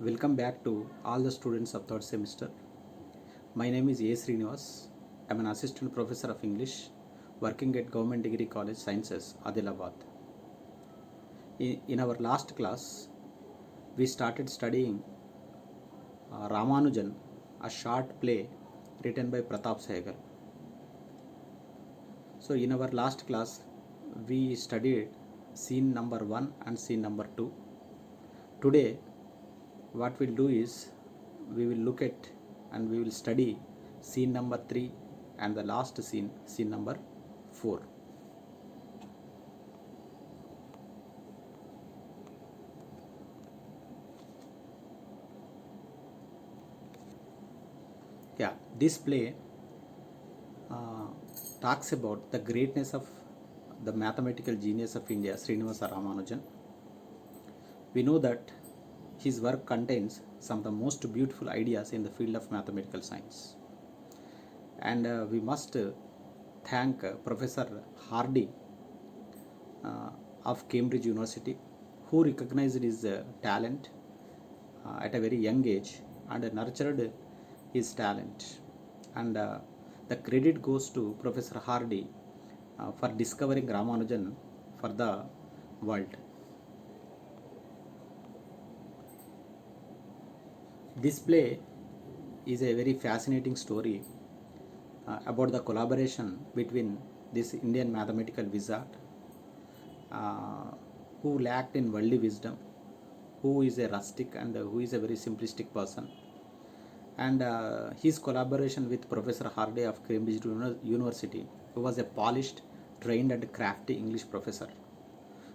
Welcome back to all the students of third semester. My name is A. Srinivas. I am an assistant professor of English working at Government Degree College Sciences, Adilabad. In our last class, we started studying Ramanujan, a short play written by Pratap Sehgal. So in our last class, we studied scene number 1 and scene number 2. Today, what we'll do is we will look at and we will study scene number 3 and the last scene, scene number 4. This play talks about the greatness of the mathematical genius of India, Srinivasa Ramanujan. We know that his work contains some of the most beautiful ideas in the field of mathematical science. And we must thank Professor Hardy of Cambridge University, who recognized his talent at a very young age and nurtured his talent. And the credit goes to Professor Hardy for discovering Ramanujan for the world. This play is a very fascinating story about the collaboration between this Indian mathematical wizard who lacked in worldly wisdom, who is a rustic and who is a very simplistic person, and his collaboration with Professor Hardy of Cambridge University, who was a polished, trained and crafty English professor.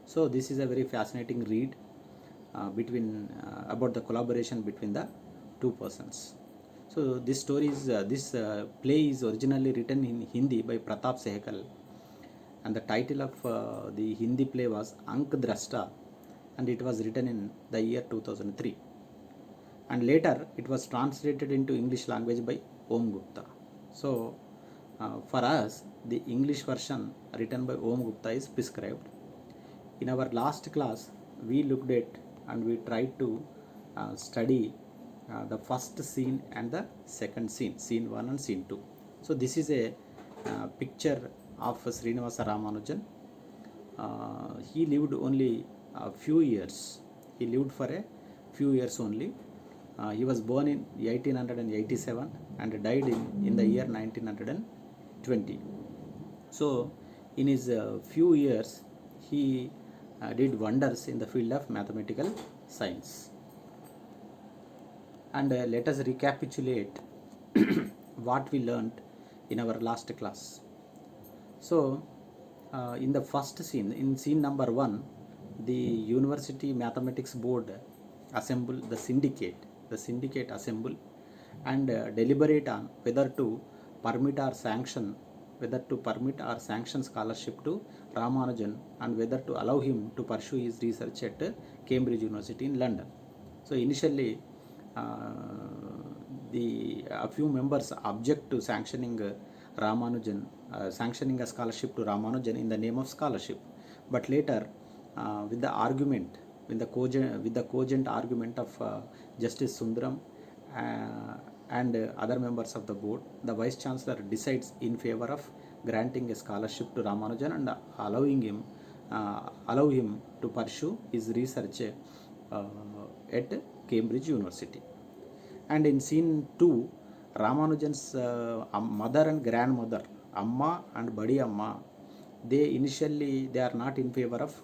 So this is a very fascinating read about the collaboration between the two persons. So this story is this play is originally written in Hindi by Pratap Sehgal, and the title of the Hindi play was Ank Drashta, and it was written in the year 2003. And later it was translated into English language by Om Gupta. So for us, the English version written by Om Gupta is prescribed. In our last class, we looked at and we tried to study the first scene and the second scene, scene 1 and scene 2. So this is a picture of Srinivasa Ramanujan. He lived only a few years. He lived for a few years only. He was born in 1887 and died in the year 1920. So in his few years, he did wonders in the field of mathematical science. And let us recapitulate what we learned in our last class. So in the first scene, in scene number 1, the University Mathematics Board assembled the syndicate assemble and deliberate on whether to permit or sanction scholarship to Ramanujan and whether to allow him to pursue his research at Cambridge University in London. So initially a few members object to sanctioning sanctioning a scholarship to Ramanujan in the name of scholarship, but later with the cogent argument of Justice Sundaram and other members of the board, the Vice Chancellor decides in favor of granting a scholarship to Ramanujan and allow him to pursue his research at Cambridge University. And in scene 2, Ramanujan's mother and grandmother, Amma and Badi Amma, they are not in favor of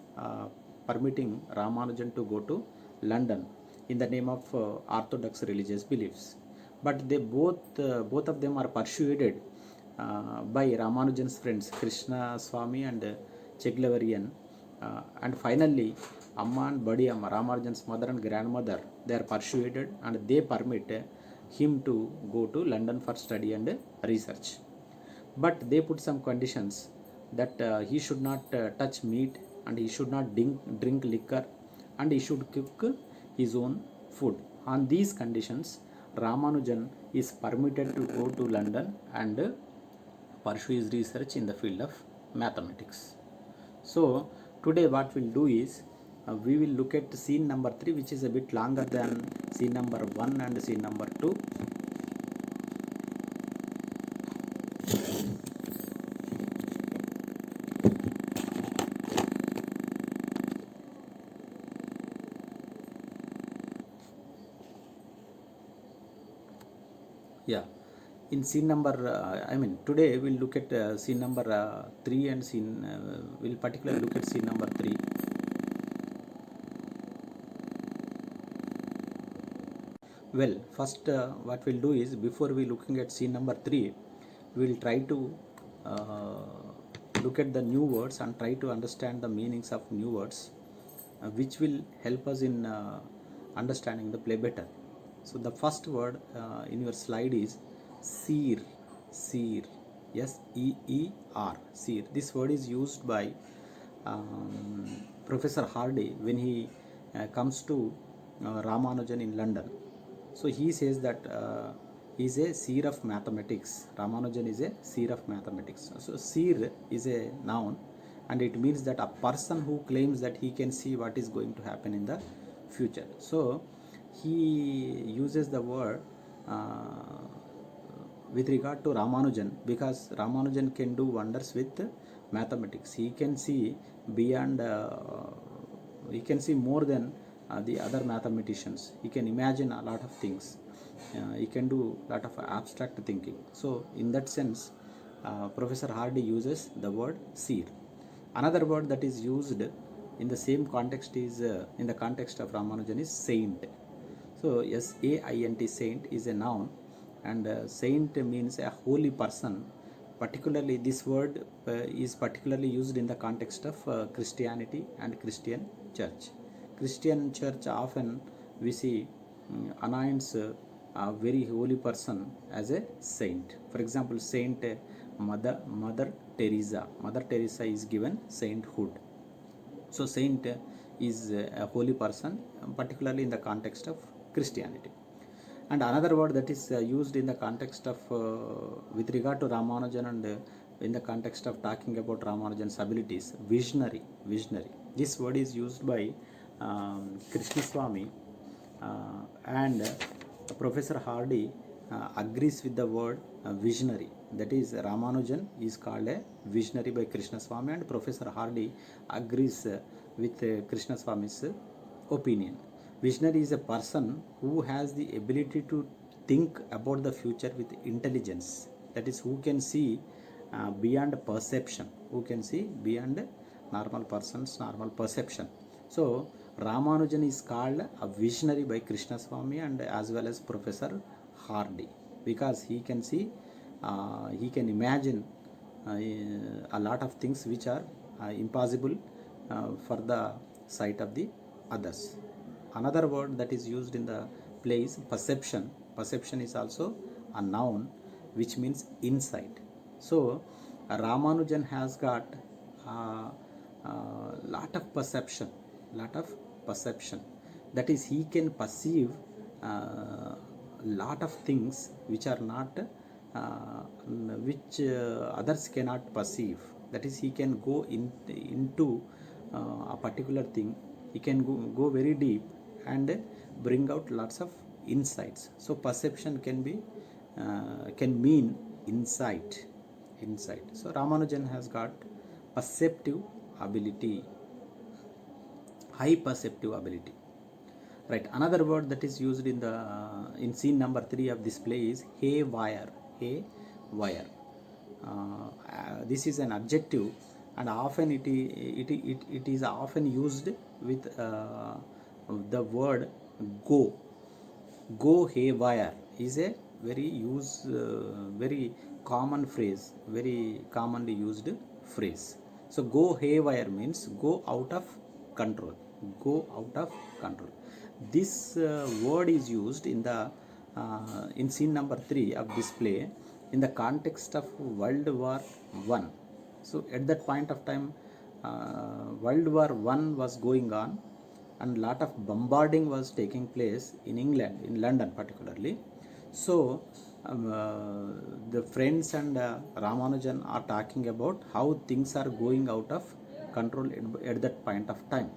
permitting Ramanujan to go to London in the name of orthodox religious beliefs. But they both of them are persuaded by Ramanujan's friends Krishna Swami and Cheglavarian, and finally Amma and Badi Amma, Ramanujan's mother and grandmother, they are persuaded and they permit him to go to London for study and research. But they put some conditions that he should not touch meat and he should not drink liquor and he should cook his own food. On these conditions, Ramanujan is permitted to go to London and pursue his research in the field of mathematics. So today what we'll do is we will look at scene number 3, which is a bit longer than scene number 1 and scene number 2. Yeah, in scene number, today we'll look at scene number 3 and we'll particularly look at scene number 3. Well, first what we'll do is, before we looking at scene number 3, we'll try to look at the new words and try to understand the meanings of new words, which will help us in understanding the play better. So the first word in your slide is seer. Seer, S-E-E-R, seer. This word is used by Professor Hardy when he comes to Ramanujan in London. So he says that he is a seer of mathematics. Ramanujan is a seer of mathematics. So seer is a noun, and it means that a person who claims that he can see what is going to happen in the future. So he uses the word with regard to Ramanujan, because Ramanujan can do wonders with mathematics. He can see beyond, he can see more than the other mathematicians. He can imagine a lot of things. He can do a lot of abstract thinking. So in that sense, Professor Hardy uses the word seer. Another word that is used in the same context is, in the context of Ramanujan, is saint. So S-A-I-N-T, saint, is a noun, and saint means a holy person. Particularly this word is particularly used in the context of Christianity and Christian church. Christian church often we see anoints a very holy person as a saint. For example, Saint Mother Teresa. Mother Teresa is given sainthood. So saint is a holy person, particularly in the context of Christianity. And another word that is used in the context of with regard to Ramanujan, and in the context of talking about Ramanujan's abilities, visionary. Visionary. This word is used by Krishnaswamy, and Professor Hardy agrees with the word visionary. That is, Ramanujan is called a visionary by Krishnaswamy, and Professor Hardy agrees with Krishnaswamy's opinion. Visionary is a person who has the ability to think about the future with intelligence. That is, who can see beyond perception, who can see beyond normal person's normal perception. So Ramanujan is called a visionary by Krishnaswamy and as well as Professor Hardy, because he can see, he can imagine a lot of things which are impossible for the sight of the others. Another word that is used in the play is perception. Perception is also a noun which means insight. So Ramanujan has got lot of perception. That is, he can perceive lot of things which are not which others cannot perceive. That is, he can go into a particular thing. He can go very deep and bring out lots of insights. So perception can be can mean insight. So Ramanujan has got perceptive ability, high perceptive ability. Right. Another word that is used in the in scene number 3 of this play is haywire. Haywire. This is an adjective, and often it is often used with the word go. Go haywire is a very common phrase, very commonly used phrase. So go haywire means go out of control. Go out of control. This word is used in the in scene number 3 of this play in the context of World War I. So at that point of time, World War I was going on, and lot of bombarding was taking place in England, in London particularly. So the friends and Ramanujan are talking about how things are going out of control at that point of time.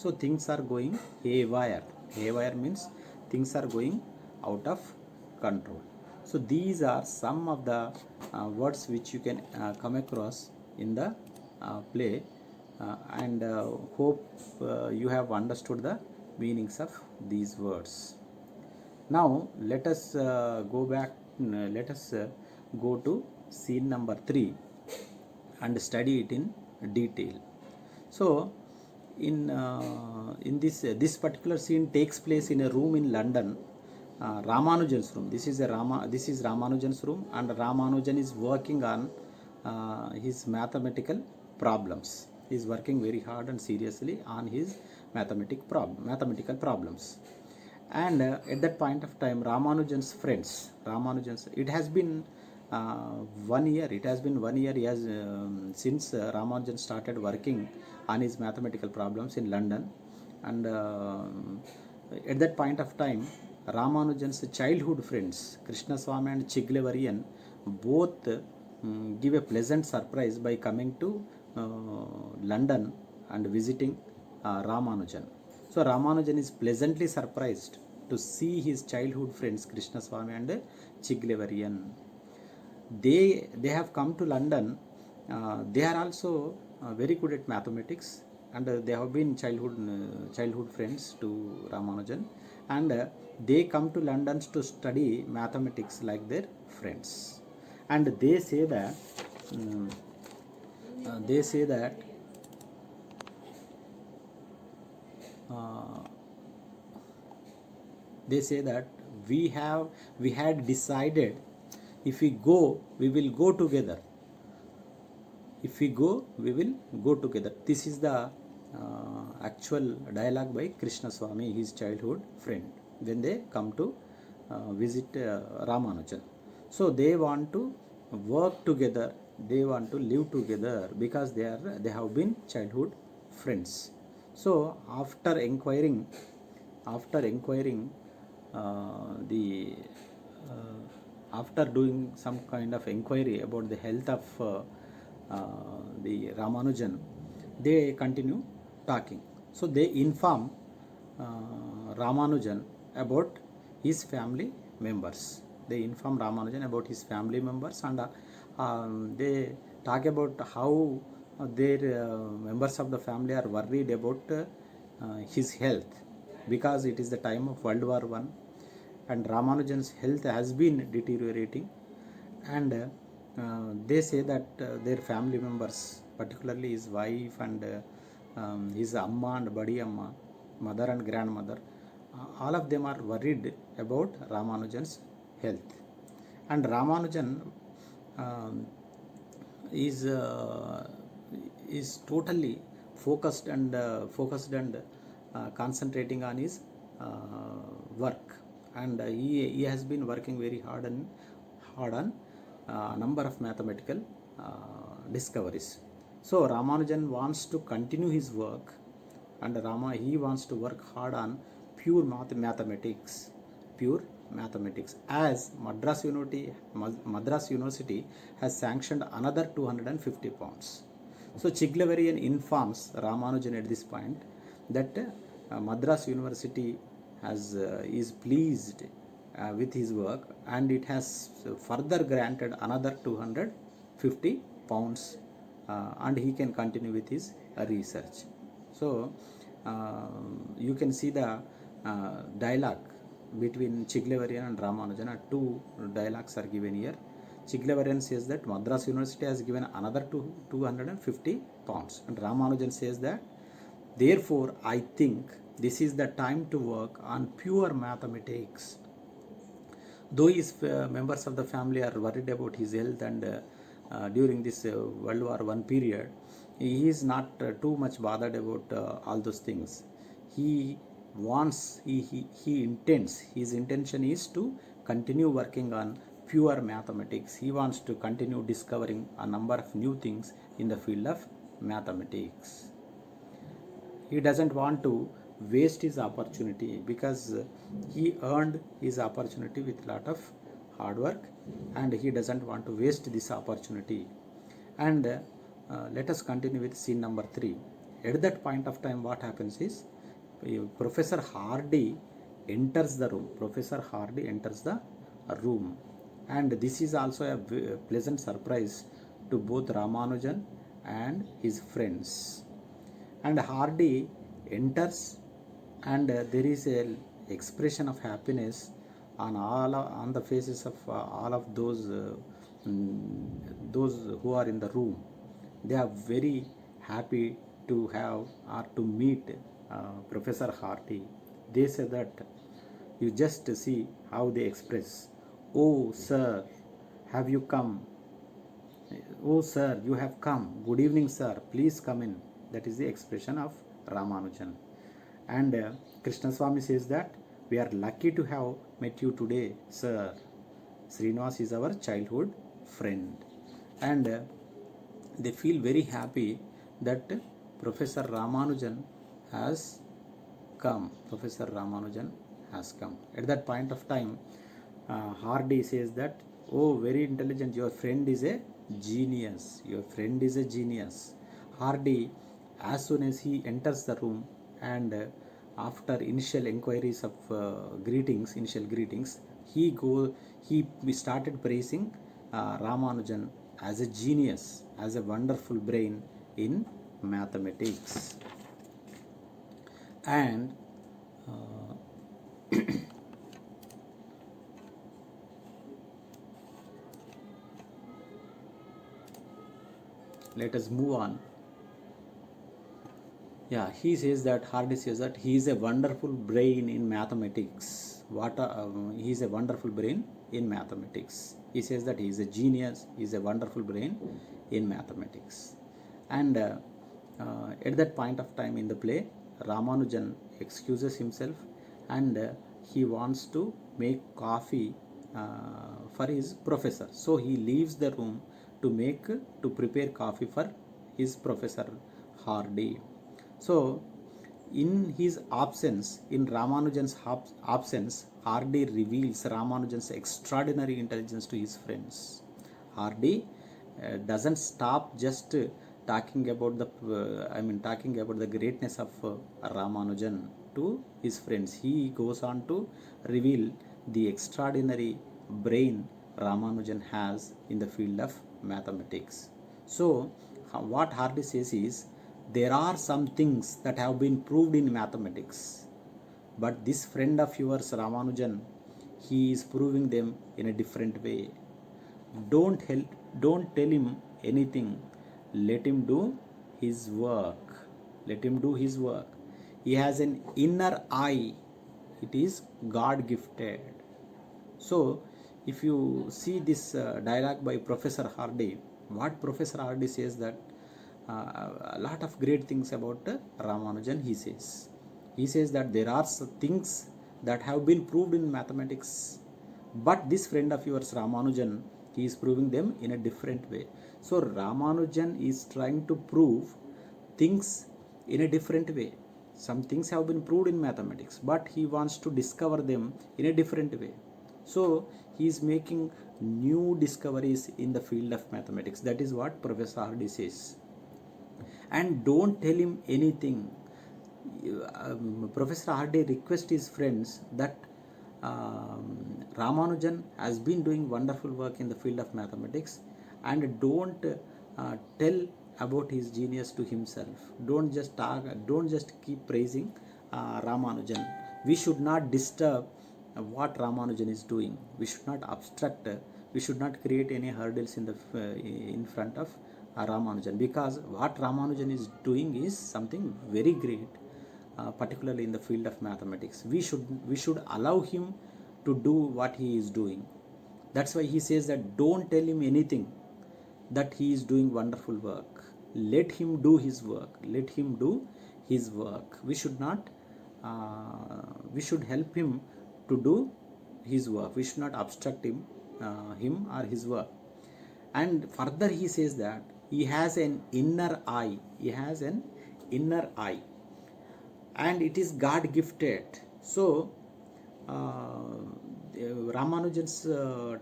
So things are going haywire. Haywire means things are going out of control. So these are some of the words which you can come across in the play, and hope you have understood the meanings of these words. Now let us go back. Let us go to scene number 3 and study it in detail. So, in this particular scene takes place in a room in London, Ramanujan's room. This is Ramanujan's room, and Ramanujan is working on his mathematical problems. He is working very hard and seriously on his mathematical problems. And at that point of time, it has been 1 year. It has been 1 year. He has since Ramanujan started working on his mathematical problems in London, and at that point of time, Ramanujan's childhood friends Krishnaswamy and Chiglavarian both give a pleasant surprise by coming to London and visiting Ramanujan. So Ramanujan is pleasantly surprised to see his childhood friends Krishnaswamy and Chiglavarian. They have come to London. They are also very good at mathematics, and they have been childhood friends to Ramanujan, and they come to London to study mathematics like their friends. And they say that they say that uh, they say that we had decided, if we go, we will go together. If we go, we will go together. This is the actual dialogue by Krishnaswamy, his childhood friend, when they come to visit Ramanujan. So they want to work together, they want to live together, because they have been childhood friends. So after inquiring the after doing some kind of inquiry about the health of the Ramanujan, they continue talking. So they inform Ramanujan about his family members. They inform Ramanujan about his family members, and they talk about how their members of the family are worried about his health, because it is the time of World War I, and Ramanujan's health has been deteriorating. And they say that their family members, particularly his wife and his Amma and Badi Amma, mother and grandmother, all of them are worried about Ramanujan's health. And Ramanujan is totally focused and concentrating on his work, and he has been working very hard on number of mathematical discoveries. So Ramanujan wants to continue his work, and he wants to work hard on pure mathematics, as Madras University has sanctioned another 250 pounds. So Chiglavarian informs Ramanujan at this point that Madras University is pleased with his work, and it has further granted another 250 pounds, and he can continue with his research. So you can see the dialogue between Chiglavarian and Ramanujan. Two dialogues are given here. Chiglavarian says that Madras University has given another 250 pounds, and Ramanujan says that, therefore I think this is the time to work on pure mathematics. Though his members of the family are worried about his health, and during this World War I period, he is not too much bothered about all those things. He intends, his intention is to continue working on pure mathematics. He wants to continue discovering a number of new things in the field of mathematics. He doesn't want to waste his opportunity, because he earned his opportunity with a lot of hard work, and he doesn't want to waste this opportunity. And let us continue with scene number 3. At that point of time, what happens is Professor Hardy enters the room. Professor Hardy enters the room, and this is also a pleasant surprise to both Ramanujan and his friends. And Hardy enters, and there is a expression of happiness on on the faces of all of those who are in the room. They are very happy to have or to meet Professor Hardy. They say that you just see how they express. Oh, sir, have you come? Oh, sir, you have come. Good evening, sir. Please come in. That is the expression of Ramanujan. And Krishnaswamy says that we are lucky to have met you today, sir. Srinivas is our childhood friend. And they feel very happy that Professor Ramanujan has come. Professor Ramanujan has come. At that point of time, Hardy says that, oh, very intelligent, your friend is a genius. Your friend is a genius. Hardy, as soon as he enters the room, and after initial inquiries of initial greetings, he started praising Ramanujan as a genius, as a wonderful brain in mathematics. And let us move on. Yeah, he says that Hardy says that he is a wonderful brain in mathematics. He is a wonderful brain in mathematics. He says that he is a genius. He is a wonderful brain in mathematics. And at that point of time in the play, Ramanujan excuses himself, and he wants to make coffee for his professor. So he leaves the room to prepare coffee for his professor Hardy. So, in his absence, in Ramanujan's absence, Hardy reveals Ramanujan's extraordinary intelligence to his friends. Hardy doesn't stop just talking about the greatness of Ramanujan to his friends. He goes on to reveal the extraordinary brain Ramanujan has in the field of mathematics. So, what Hardy says is, there are some things that have been proved in mathematics, but this friend of yours, Ramanujan, he is proving them in a different way. Don't tell him anything. Let him do his work. Let him do his work. He has an inner eye. It is God gifted. So, if you see this dialogue by Professor Hardy, what Professor Hardy says that a lot of great things about Ramanujan. He says that there are things that have been proved in mathematics, but this friend of yours, Ramanujan, he is proving them in a different way. So Ramanujan is trying to prove things in a different way. Some things have been proved in mathematics, but he wants to discover them in a different way. So he is making new discoveries in the field of mathematics. That is what Professor Hardy says. And don't tell him anything. Professor Hardy requests his friends that Ramanujan has been doing wonderful work in the field of mathematics, and don't tell about his genius to himself. Don't just keep praising Ramanujan. We should not disturb what Ramanujan is doing. We should not obstruct. We should not create any hurdles in front of Ramanujan, because what Ramanujan is doing is something very great, particularly in the field of mathematics. We should allow him to do what he is doing. That's why he says that don't tell him anything, that he is doing wonderful work. Let him do his work. Let him do his work. We should not. We should help him to do his work. We should not obstruct him or his work. And further, he says that he has an inner eye. He has an inner eye, and it is God gifted. So Ramanujan's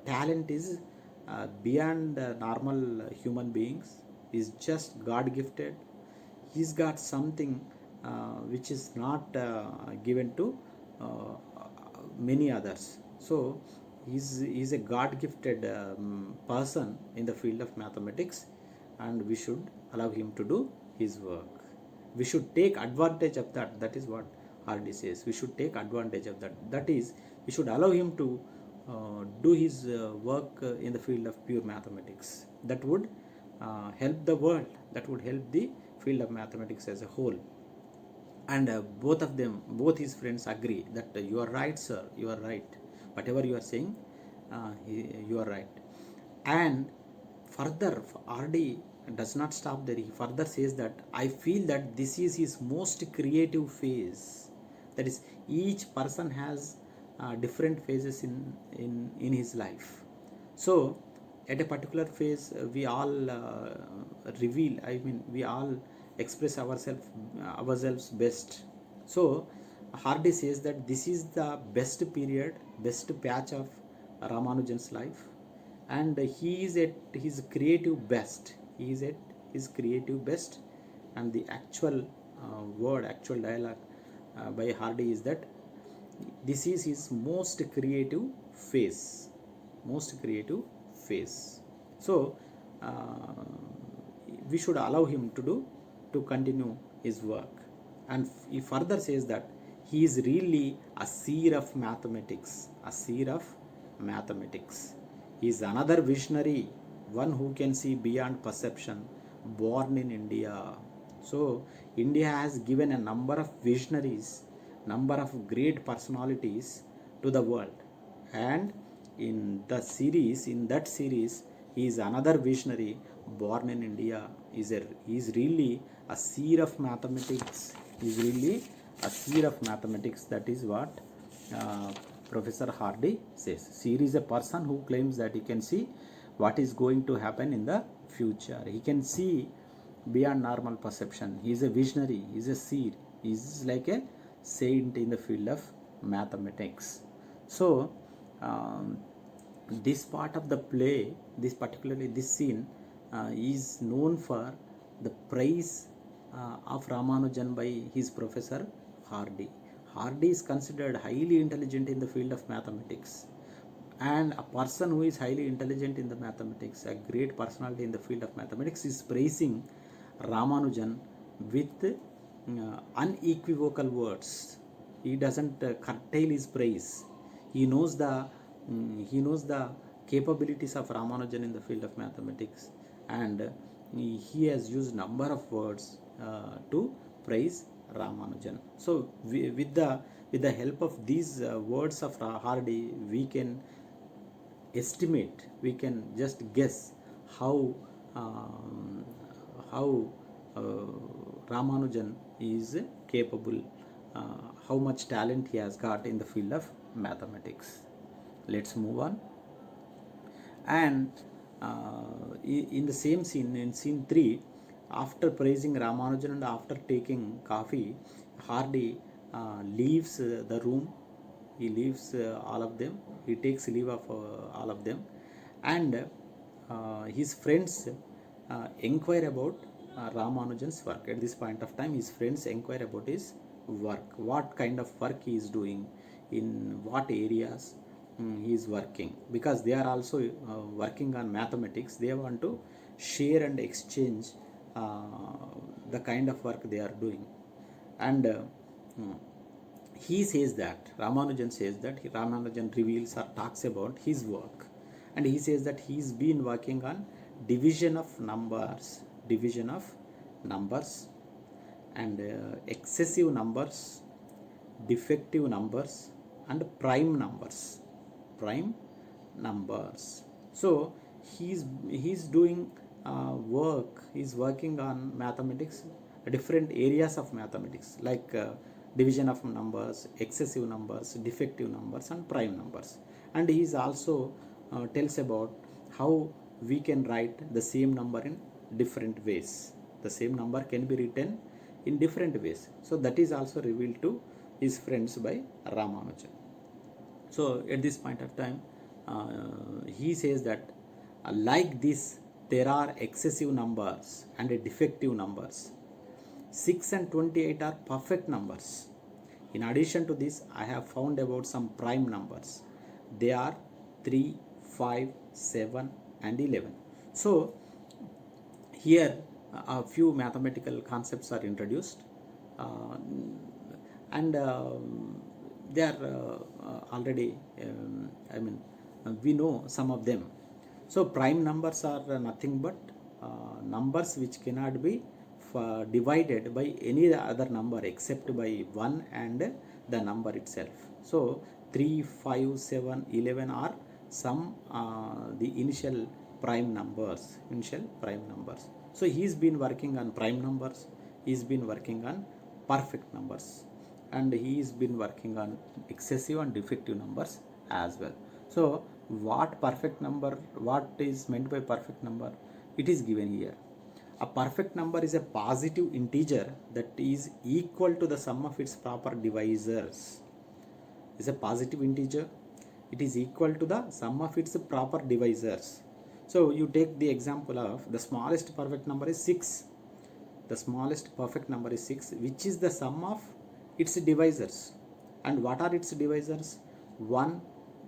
talent is beyond normal human beings. Is just God gifted. he's got something which is not given to many others. So he's a God gifted person in the field of mathematics, and we should allow him to do his work. We should take advantage of that. That is what Hardy says. We should take advantage of that. That is, we should allow him to do his work in the field of pure mathematics. That would help the world. That would help the field of mathematics as a whole. And both of them, both his friends agree that you are right, sir, you are right, whatever you are saying, you are right. And further, RD does not stop there. He further says that I feel that this is his most creative phase. That is, each person has different phases in his life. So at a particular phase, we all reveal, I mean, we all express ourselves best. So Hardy says that this is the best period, best patch of Ramanujan's life, and he is at his creative best. He is at his creative best, and the actual actual dialogue by Hardy is that this is his most creative phase. Most creative phase. So we should allow him to continue his work. And he further says that he is really a seer of mathematics. A seer of mathematics. He is another visionary, one who can see beyond perception, born in India. So India has given a number of visionaries, number of great personalities to the world, and in that series, he is another visionary born in India. He is really a seer of mathematics. He is really a seer of mathematics. That is what Professor Hardy says. Seer is a person who claims that he can see what is going to happen in the future. He can see beyond normal perception. He is a visionary. He is a seer. He is like a saint in the field of mathematics. So this part of the play, particularly this scene, is known for the praise of Ramanujan by his professor Hardy. Hardy is considered highly intelligent in the field of mathematics, and a person who is highly intelligent in the mathematics, a great personality in the field of mathematics, is praising Ramanujan with unequivocal words. He doesn't curtail his praise. He knows the capabilities of Ramanujan in the field of mathematics, and he has used number of words to praise Ramanujan. So with the help of these words of Hardy, we can estimate, we can just guess how Ramanujan is capable, how much talent he has got in the field of mathematics. Let's move on. And in the same scene, in scene 3, after praising Ramanujan and after taking coffee, Hardy leaves the room. He leaves all of them. He takes leave of all of them, and his friends inquire about Ramanujan's work. At this point of time, his friends inquire about his work, what kind of work he is doing, in what areas he is working, because they are also working on mathematics. They want to share and exchange the kind of work they are doing. And he says that Ramanujan reveals or talks about his work, and he says that he's been working on division of numbers, and excessive numbers, defective numbers, and prime numbers. So he's doing work. He's working on mathematics, different areas of mathematics, like division of numbers, excessive numbers, defective numbers, and prime numbers. And he is also tells about how we can write the same number in different ways. The same number can be written in different ways. So that is also revealed to his friends by Ramanujan. So at this point of time, he says that like this, there are excessive numbers and defective numbers. 6 and 28 are perfect numbers. In addition to this, I have found about some prime numbers. They are 3, 5, 7 and 11. So here a few mathematical concepts are introduced, uh, and they are already, we know some of them. So prime numbers are nothing but numbers which cannot be divided by any other number except by 1 and the number itself. So 3, 5, 7, 11 are some the initial prime numbers. So he's been working on prime numbers, he's been working on perfect numbers, and he's been working on excessive and defective numbers as well. So what is meant by perfect number? It is given here. A perfect number is a positive integer that is equal to the sum of its proper divisors. Is a positive integer, it is equal to the sum of its proper divisors. So you take the example of the smallest perfect number is 6. The smallest perfect number is 6, which is the sum of its divisors. And what are its divisors? 1,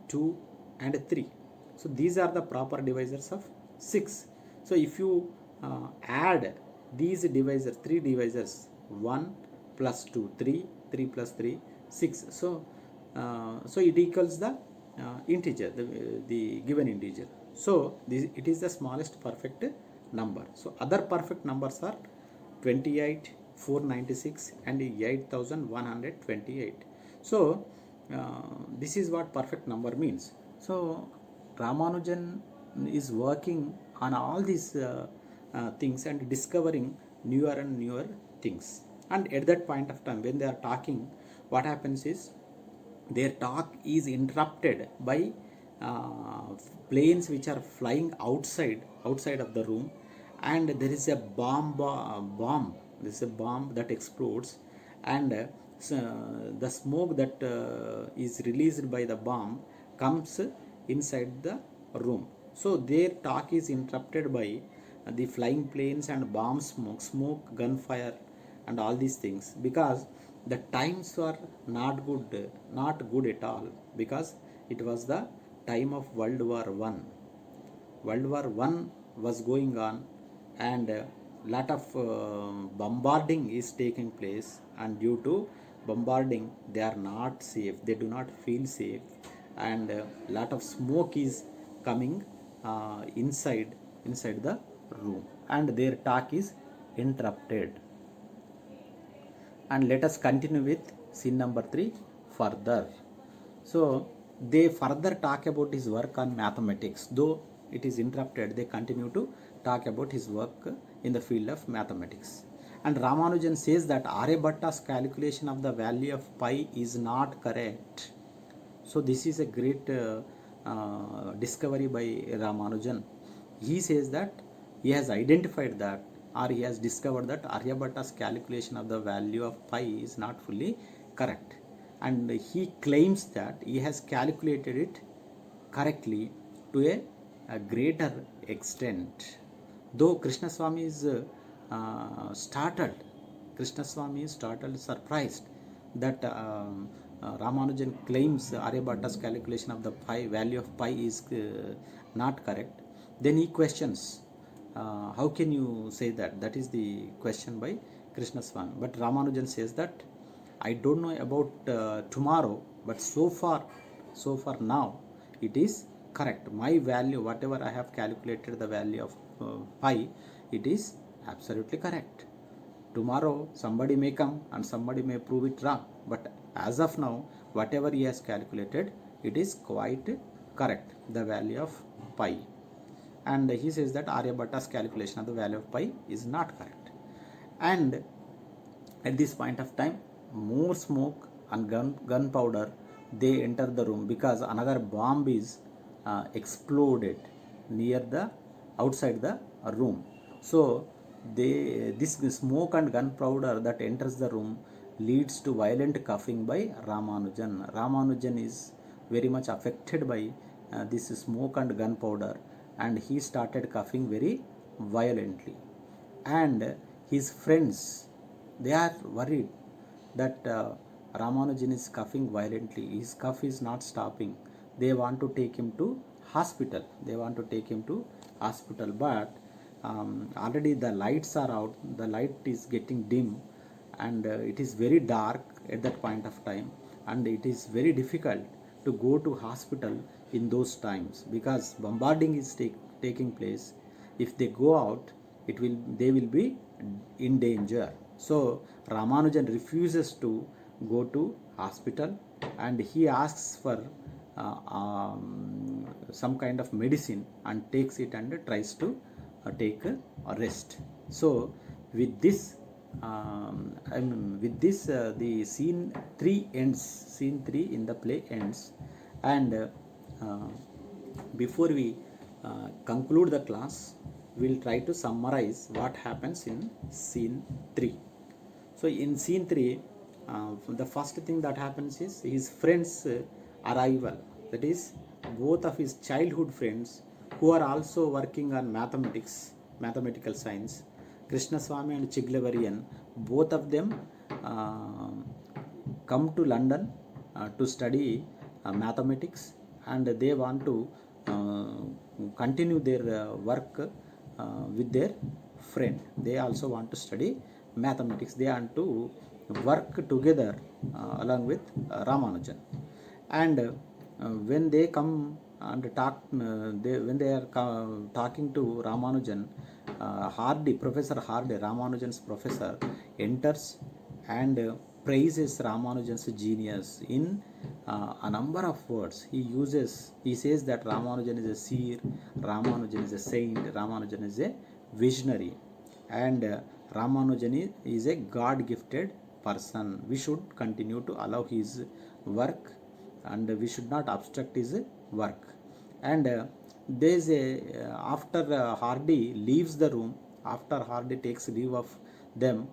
2 and 3. So these are the proper divisors of 6. So if you add these divisors, 3 divisors, 1 plus 2, 3, 3 plus 3, 6. So it equals the integer, the given integer. So it is the smallest perfect number. So other perfect numbers are 28, 496 and 8128. So this is what perfect number means. So Ramanujan is working on all these things and discovering newer and newer things. And at that point of time, when they are talking, what happens is their talk is interrupted by planes which are flying outside of the room, and there is a bomb. There is a bomb that explodes, and the smoke that is released by the bomb comes inside the room. So their talk is interrupted by the flying planes and bomb smoke, gunfire, and all these things, because the times were not good at all, because it was the time of World War One. World War One was going on, and lot of bombarding is taking place, and due to bombarding they are not safe, they do not feel safe, and lot of smoke is coming inside the room, and their talk is interrupted. And let us continue with scene number 3 further. So they further talk about his work on mathematics. Though it is interrupted, they continue to talk about his work in the field of mathematics. And Ramanujan says that Aryabhatta's calculation of the value of pi is not correct. So this is a great discovery by Ramanujan. He says that he has identified that, or he has discovered that Aryabhatta's calculation of the value of pi is not fully correct, and he claims that he has calculated it correctly to a greater extent. Though Krishnaswamy is startled, surprised that Ramanujan claims Aryabhatta's calculation of the value of pi is not correct. Then he questions, how can you say that? That is the question by Krishnaswamy. But Ramanujan says that I don't know about tomorrow, but so far now it is correct. My value, whatever I have calculated the value of pi, it is absolutely correct. Tomorrow somebody may come and somebody may prove it wrong, but as of now, whatever he has calculated, it is quite correct, the value of pi. And he says that Aryabhatta's calculation of the value of pi is not correct. And at this point of time, more smoke and gunpowder, they enter the room, because another bomb is exploded near the outside the room. So this smoke and gunpowder that enters the room leads to violent coughing by Ramanujan. Ramanujan is very much affected by this smoke and gunpowder, and he started coughing very violently. And his friends They are worried that Ramanujan is coughing violently. His cough is not stopping. They want to take him to hospital. They want to take him to hospital, but already the lights are out. The light is getting dim, and it is very dark at that point of time, and it is very difficult to go to hospital in those times because bombarding is taking place. If they go out, they will be in danger. So Ramanujan refuses to go to hospital, and he asks for some kind of medicine and takes it and tries to take a rest. So with this, the scene 3 ends. Scene 3 in the play ends, and before we conclude the class, we'll try to summarize what happens in scene 3. So in scene 3, the first thing that happens is his friends' arrival. That is, both of his childhood friends who are also working on mathematical science, Krishnaswamy and Chiglavarian, both of them come to London to study mathematics, and they want to continue their work with their friend. They also want to study mathematics. They want to work together along with Ramanujan. And when they come and talk, when they are talking to Ramanujan, Professor Hardy, Ramanujan's professor, enters and praises Ramanujan's genius in a number of words. He says that Ramanujan is a seer, Ramanujan is a saint, Ramanujan is a visionary, and Ramanujan is a God-gifted person. We should continue to allow his work, and we should not obstruct his work. And there's after Hardy leaves the room, after Hardy takes leave of them,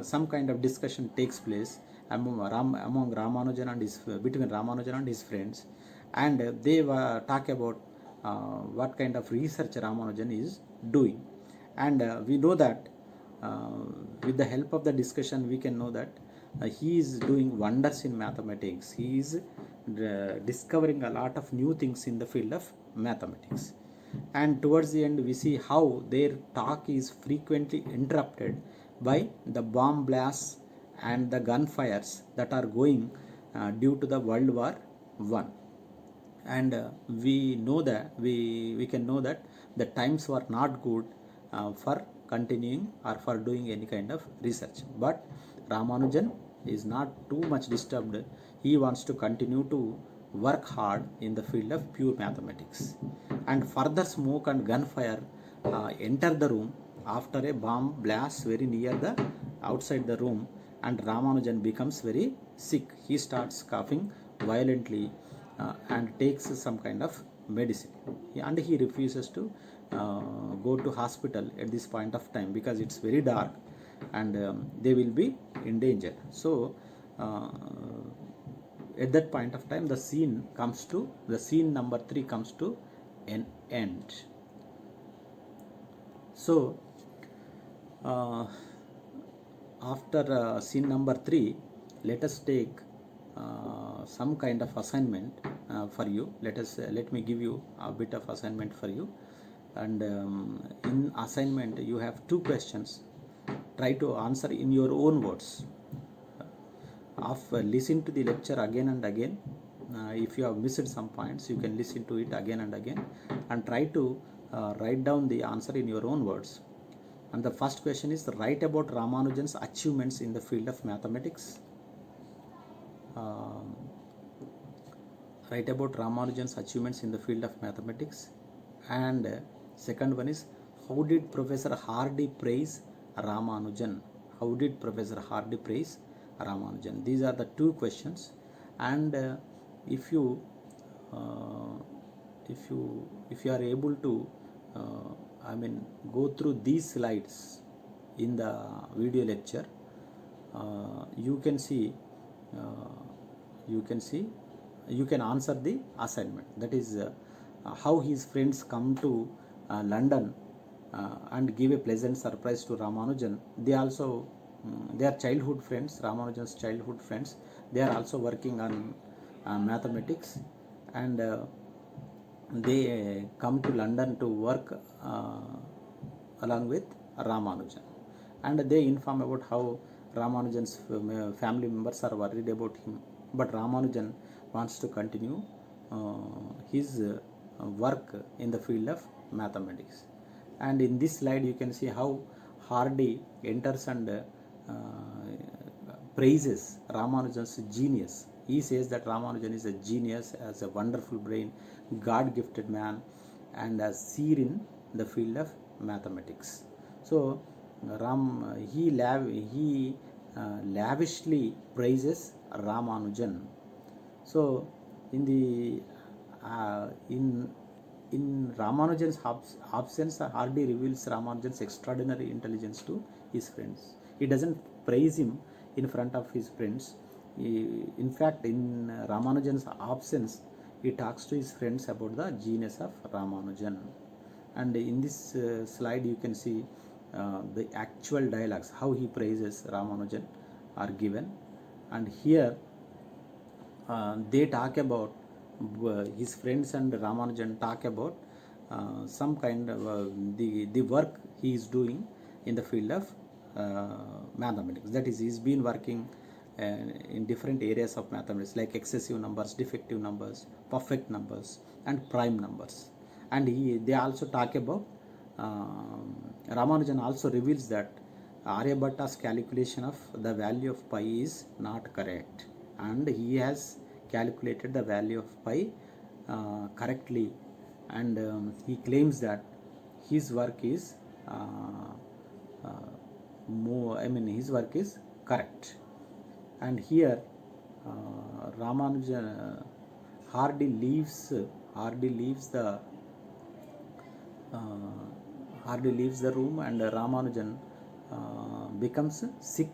some kind of discussion takes place among Ramanujan and between Ramanujan and his friends, and they talk about what kind of research Ramanujan is doing. And we know that with the help of the discussion, we can know that he is doing wonders in mathematics. He is discovering a lot of new things in the field of mathematics. And towards the end, we see how their talk is frequently interrupted by the bomb blasts and the gunfires that are going due to the World War I. And we know that we can know that the times were not good for continuing or for doing any kind of research. But Ramanujan is not too much disturbed. He wants to continue to work hard in the field of pure mathematics. And further smoke and gunfire enter the room after a bomb blasts very near the outside the room, and Ramanujan becomes very sick. He starts coughing violently and takes some kind of medicine, and he refuses to go to hospital at this point of time because it's very dark and they will be in danger. So at that point of time, the scene number 3 comes to an end. So after scene number 3, let us take some kind of assignment for you. Let me give you a bit of assignment for you. And in assignment, you have 2 questions. Try to answer in your own words. Listen to the lecture again and again. If you have missed some points, you can listen to it again and again, and try to write down the answer in your own words. And the first question is, write about Ramanujan's achievements in the field of mathematics. Write about Ramanujan's achievements in the field of mathematics. And second one is, how did Professor Hardy praise Ramanujan? How did Professor Hardy praise Ramanujan? These are the 2 questions. And if you are able to go through these slides in the video lecture, you can answer the assignment. That is how his friends come to London and give a pleasant surprise to Ramanujan. They also they are childhood friends, Ramanujan's childhood friends. They are also working on mathematics, and they come to London to work along with Ramanujan, and they inform about how Ramanujan's family members are worried about him, but Ramanujan wants to continue his work in the field of mathematics. And in this slide you can see how Hardy enters and praises Ramanujan's genius. He says that Ramanujan is a genius, has a wonderful brain, God-gifted man, and a seer in the field of mathematics. So he lavishly praises Ramanujan. So in the in Ramanujan's absence, Hardy reveals Ramanujan's extraordinary intelligence to his friends. He doesn't praise him in front of his friends. In fact, in Ramanujan's absence, he talks to his friends about the genius of Ramanujan. And in this slide, you can see the actual dialogues, how he praises Ramanujan are given. And here they talk about his friends, and Ramanujan talk about some kind of the work he is doing in the field of mathematics. That is, he's been working in different areas of mathematics like excessive numbers, defective numbers, perfect numbers, and prime numbers. And they also talk about Ramanujan also reveals that Aryabhatta's calculation of the value of pi is not correct, and he has calculated the value of pi correctly, and he claims that his work is his work is correct. And here Ramanujan Hardy leaves the room, and Ramanujan becomes sick.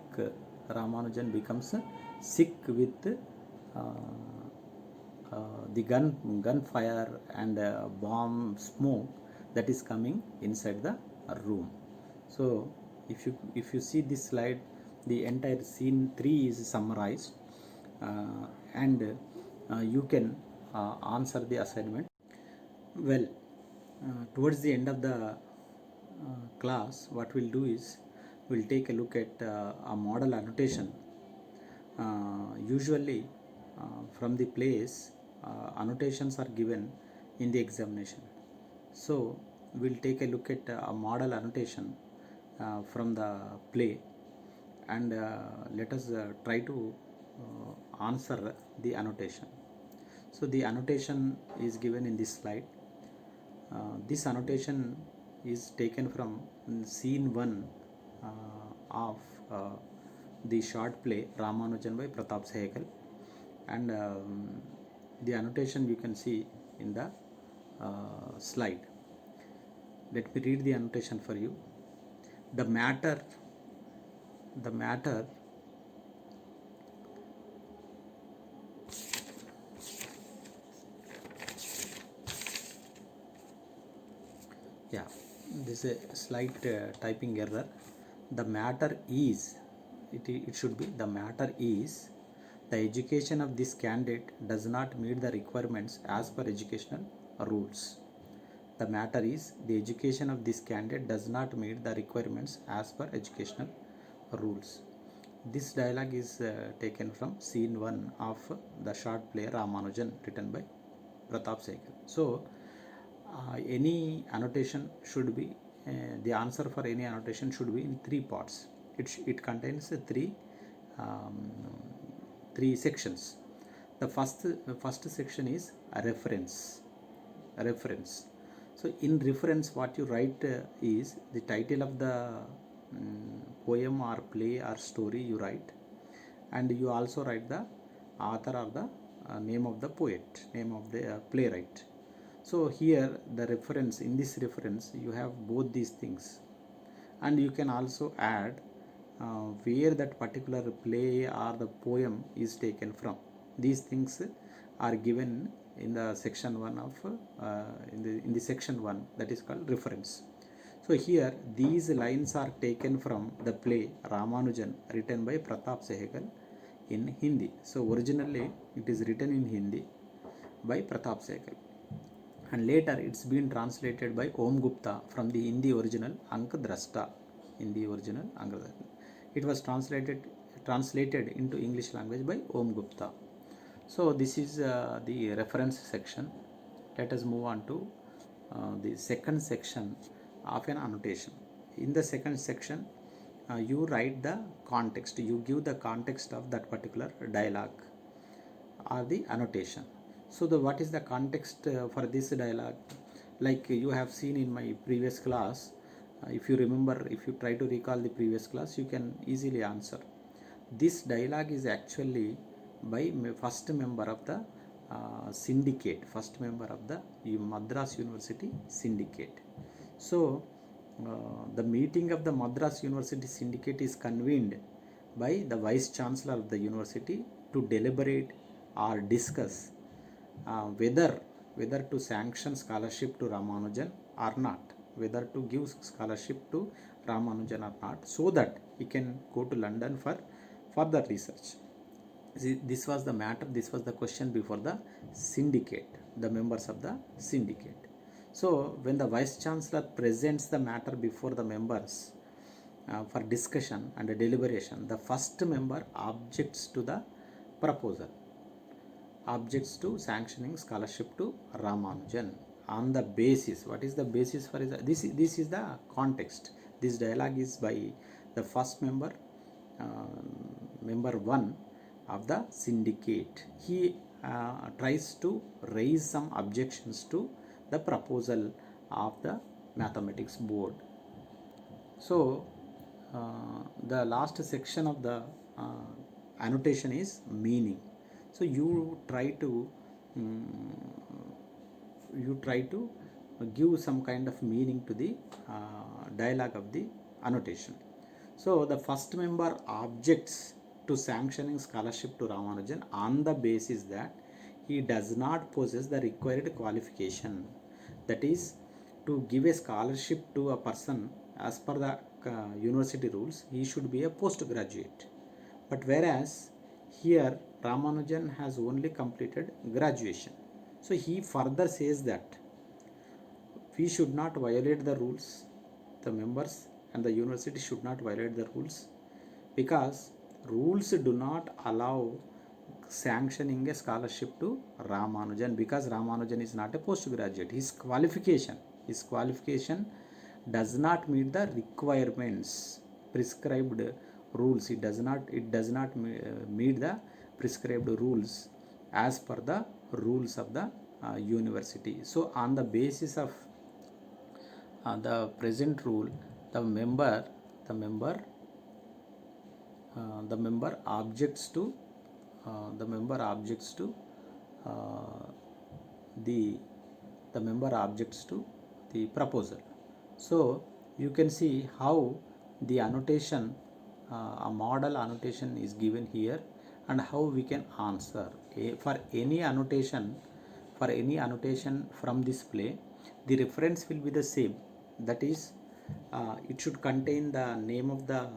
Ramanujan becomes sick with the gunfire and bomb smoke that is coming inside the room. So if you see this slide, the entire scene 3 is summarized, and you can answer the assignment. Well, towards the end of the class, what we'll do is we'll take a look at a model annotation. Usually from the plays, annotations are given in the examination. So we'll take a look at a model annotation from the play, and let us try to answer the annotation. So the annotation is given in this slide. This annotation is taken from scene 1 of the short play Ramanujan by Pratap Sehgal, and the annotation you can see in the slide. Let me read the annotation for you. The matter yeah, this is a slight typing error. The matter is, it should be, the matter is, the education of this candidate does not meet the requirements as per educational rules. The matter is, the education of this candidate does not meet the requirements as per educational rules. This dialogue is taken from scene 1 of the short play Ramanujan, written by Pratap Sehgal. So any annotation should be, the answer for any annotation should be in 3 parts. It contains three sections. The first section is a reference. So in reference, what you write is the title of the poem or play or story you write, and you also write the author or the name of the poet, name of the playwright. So here the reference, in this reference you have both these things, and you can also add where that particular play or the poem is taken from. These things are given in the section 1 of in the section 1, that is called reference. So here these lines are taken from the play Ramanujan written by Pratap Sehgal in Hindi. So originally it is written in Hindi by Pratap Sehgal, and later it's been translated by Om Gupta from the Hindi original Ank Drashta. Hindi original Ank Drashta. It was translated into English language by Om Gupta. So this is the reference section. Let us move on to the second section of an annotation. In the second section, you write the context. You give the context of that particular dialogue or the annotation. So what is the context for this dialogue? Like you have seen in my previous class, if you remember, if you try to recall the previous class, you can easily answer. This dialogue is actually by first member of the syndicate, first member of the Madras University syndicate. So the meeting of the Madras University syndicate is convened by the vice chancellor of the university to deliberate or discuss whether to sanction scholarship to Ramanujan or not, whether to give scholarship to Ramanujan or not, so that he can go to London for further research. This was the matter, this was the question before the syndicate, the members of the syndicate. So when the vice chancellor presents the matter before the members for discussion and deliberation, the first member objects to the proposal, objects to sanctioning scholarship to Ramanujan on the basis. What is the basis for this? This is the context. This dialogue is by the first member, member 1 of the syndicate. He tries to raise some objections to the proposal of the mathematics board. So the last section of the annotation is meaning. So you try to give some kind of meaning to the dialogue of the annotation. So the first member objects to sanctioning scholarship to Ramanujan on the basis that he does not possess the required qualification, that is, to give a scholarship to a person as per the university rules, he should be a postgraduate. But whereas here Ramanujan has only completed graduation. So he further says that we should not violate the rules, the members and the university should not violate the rules, because rules do not allow sanctioning a scholarship to Ramanujan, because Ramanujan is not a postgraduate. His qualification does not meet the requirements, prescribed rules. It does not meet the prescribed rules as per the rules of the university. So on the basis of the present rule, the member objects to the proposal. So you can see how the annotation, a model annotation is given here, and how we can answer for any annotation from this play. The reference will be the same, that is it should contain the name of the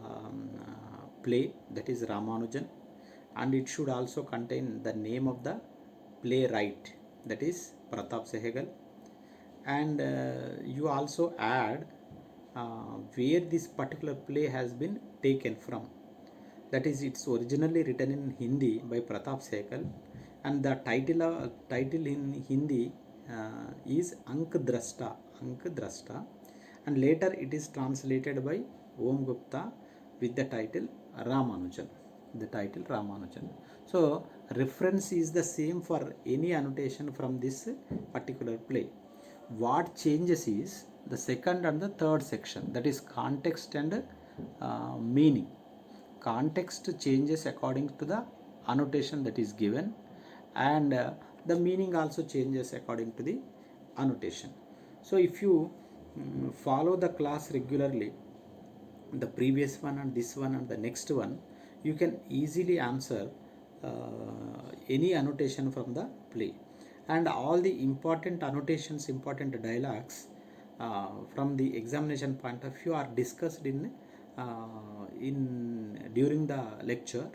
play, that is Ramanujan, and it should also contain the name of the playwright, that is Pratap Sehgal, and you also add where this particular play has been taken from, that is it's originally written in Hindi by Pratap Sehgal, and the title in Hindi is Ank Drashta, and later it is translated by Om Gupta with the title Ramanujan. So reference is the same for any annotation from this particular play. What changes is the second and the third section, that is context and meaning. Context changes according to the annotation that is given, and the meaning also changes according to the annotation. So if you follow the class regularly, the previous one and this one and the next one, you can easily answer any annotation from the play. And all the important annotations, important dialogues, from the examination point of view are discussed in during the lecture,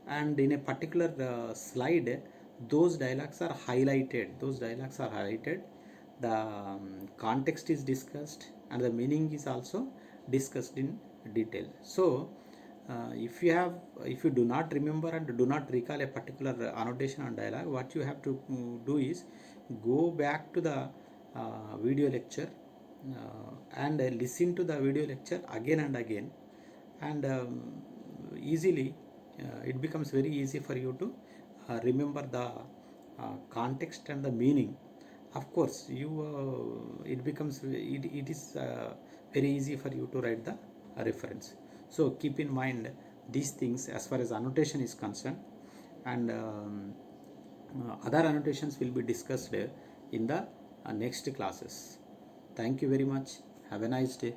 and in a particular slide those dialogues are highlighted. The context is discussed and the meaning is also discussed in detail. So if you do not remember and do not recall a particular annotation and dialogue, what you have to do is go back to the video lecture and listen to the video lecture again and again, and easily it becomes very easy for you to remember the context and the meaning. Of course you it is very easy for you to write the reference. So keep in mind these things as far as annotation is concerned, and other annotations will be discussed in the next classes. Thank you very much. Have a nice day.